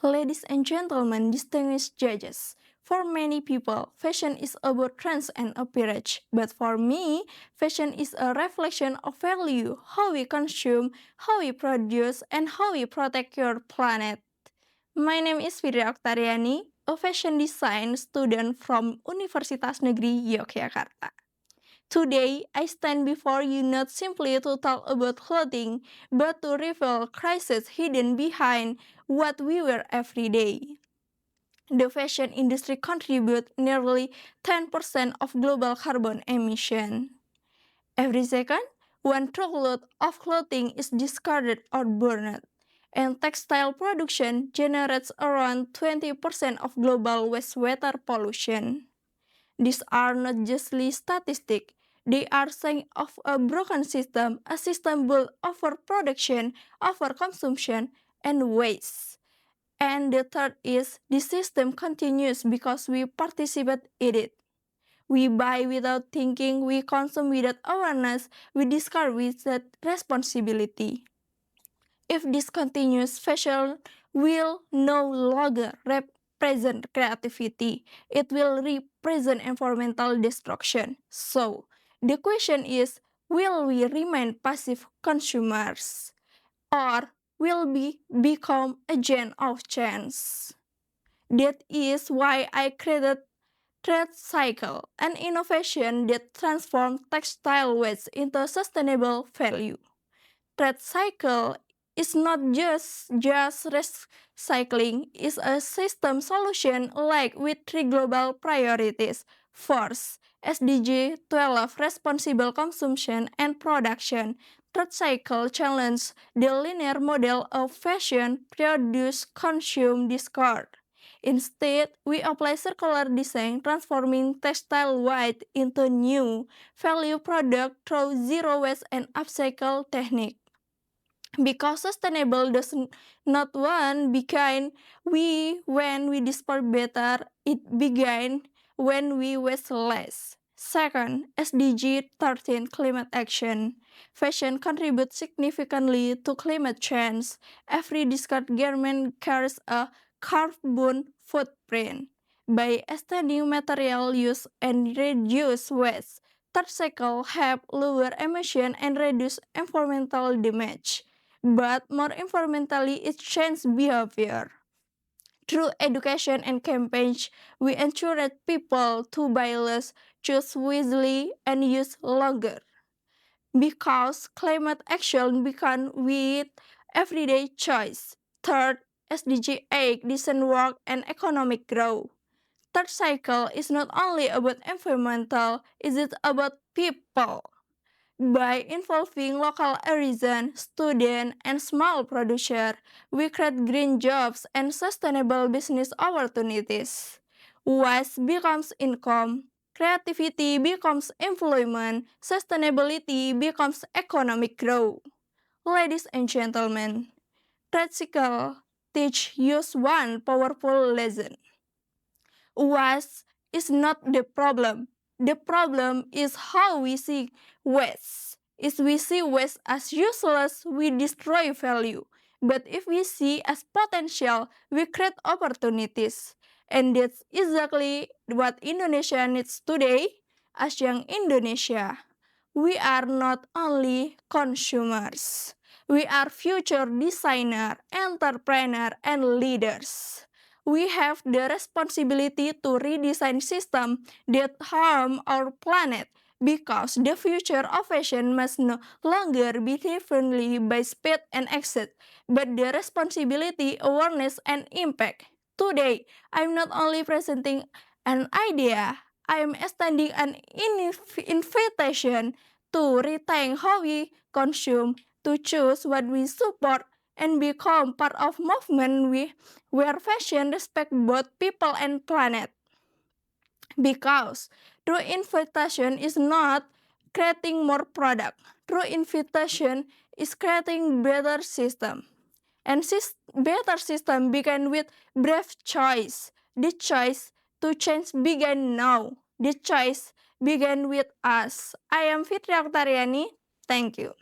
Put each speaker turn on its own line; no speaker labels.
Ladies and gentlemen, distinguished judges, for many people, fashion is about trends and appearance. But for me, fashion is a reflection of value, how we consume, how we produce, and how we protect your planet. My name is Fitri Oktariani, a fashion design student from Universitas Negeri Yogyakarta. Today, I stand before you not simply to talk about clothing, but to reveal crises hidden behind what we wear every day. The fashion industry contributes nearly 10% of global carbon emission. Every second, one truckload of clothing is discarded or burned, and textile production generates around 20% of global wastewater pollution. These are not just statistics, they are signs of a broken system, a system built over production, over consumption, and waste. And the third is, this system continues because we participate in it. We buy without thinking, we consume without awareness, we discard without responsibility. If this continues, fashion will no longer represent creativity. It will represent environmental destruction. So, the question is, will we remain passive consumers? Or will we become agent of change? That is why I created Trade Cycle, an innovation that transforms textile waste into sustainable value. Trade Cycle is not just recycling, it's a system solution like with three global priorities. First, SDG 12 responsible consumption and production. Trade Cycle challenge the linear model of fashion produce, consume, discard. Instead, we apply circular design, transforming textile waste into new value product through zero waste and upcycle technique. Because sustainable does not one begin when we dispose better, it began when we waste less. Second, SDG 13 climate action. Fashion contributes significantly to climate change. Every discarded garment carries a carbon footprint. By extending material use and reduce waste, third cycle help lower emission and reduce environmental damage. But more environmentally, it changes behavior. Through education and campaigns, we encourage people to buy less, choose wisely, and use longer. Because climate action began with everyday choice. Third, SDG 8, decent work and economic growth. Third cycle is not only about environmental, it is about people. By involving local artisan, student, and small producer, we create green jobs and sustainable business opportunities. Waste becomes income, creativity becomes employment, sustainability becomes economic growth. Ladies and gentlemen, Practical teach us one powerful lesson. Waste is not the problem. The problem is how we see waste. If we see waste as useless, we destroy value. But if we see as potential, we create opportunities. And that's exactly what Indonesia needs today. As young Indonesia, we are not only consumers. We are future designer, entrepreneur, and leaders. We have the responsibility to redesign systems that harm our planet because the future of fashion must no longer be driven by speed and access, but the responsibility, awareness, and impact. Today, I'm not only presenting an idea, I am extending an invitation to rethink how we consume, to choose what we support, and become part of movement where fashion respect both people and planet. Because true invitation is not creating more product. True invitation is creating better system. And better system began with brave choice. The choice to change began now. The choice began with us. I am Fitri Oktariani. Thank you.